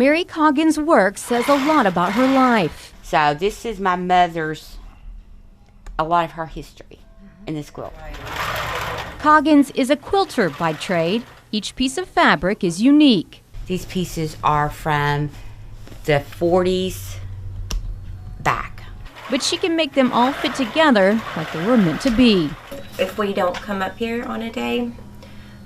Mary Coggins' work says a lot about her life. So this is my mother's, a lot of her history in this quilt. Coggins is a quilter by trade. Each piece of fabric is unique. These pieces are from the 40s back. But she can make them all fit together like they were meant to be. If we don't come up here on a day,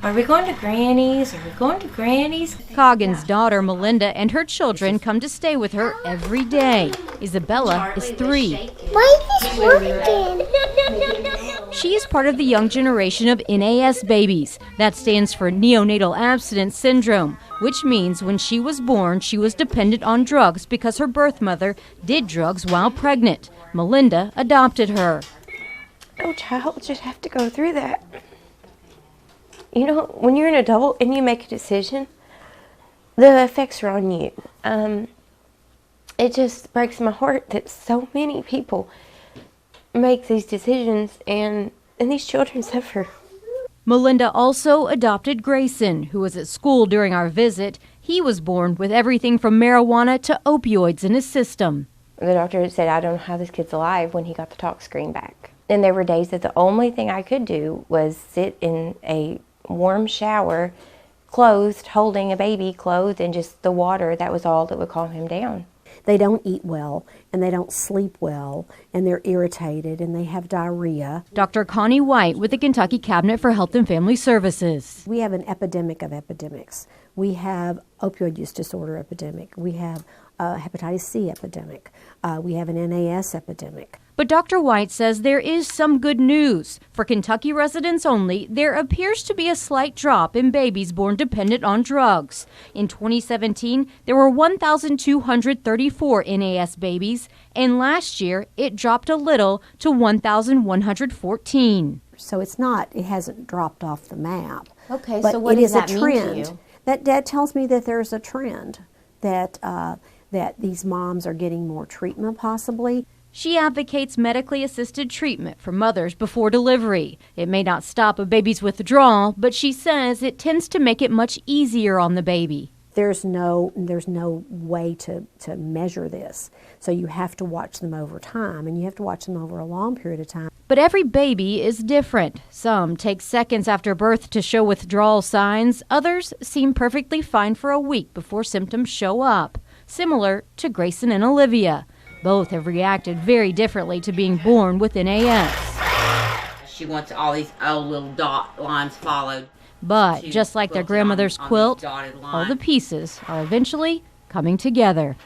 are we going to Granny's? Are we going to Granny's? Coggins' daughter, Melinda, and her children come to stay with her every day. Isabella is 3. Why is this working? She is part of the young generation of NAS babies. That stands for neonatal abstinence syndrome, which means when she was born, she was dependent on drugs because her birth mother did drugs while pregnant. Melinda adopted her. No child should have to go through that. You know, when you're an adult and you make a decision, the effects are on you. It just breaks my heart that so many people make these decisions and these children suffer. Melinda also adopted Grayson, who was at school during our visit. He was born with everything from marijuana to opioids in his system. The doctor said, I don't know how this kid's alive when he got the talk screen back. And there were days that the only thing I could do was sit in a warm shower, clothed, holding a baby, clothed, and just the water, that was all that would calm him down. They don't eat well, and they don't sleep well, and they're irritated, and they have diarrhea. Dr. Connie White with the Kentucky Cabinet for Health and Family Services. We have an epidemic of epidemics. We have opioid use disorder epidemic. We have hepatitis C epidemic. We have an NAS epidemic. But Dr. White says there is some good news. For Kentucky residents only, there appears to be a slight drop in babies born dependent on drugs. In 2017, there were 1,234 NAS babies, and last year it dropped a little to 1,114. So it hasn't dropped off the map. Okay, but so what does that mean to you? That tells me that there's a trend, that these moms are getting more treatment possibly. She advocates medically assisted treatment for mothers before delivery. It may not stop a baby's withdrawal, but she says it tends to make it much easier on the baby. There's no way to measure this. So you have to watch them over time, and you have to watch them over a long period of time. But every baby is different. Some take seconds after birth to show withdrawal signs. Others seem perfectly fine for a week before symptoms show up, similar to Grayson and Olivia. Both have reacted very differently to being born with NAS. She wants all these old little dot lines followed. But just like their grandmother's quilt, all the pieces are eventually coming together.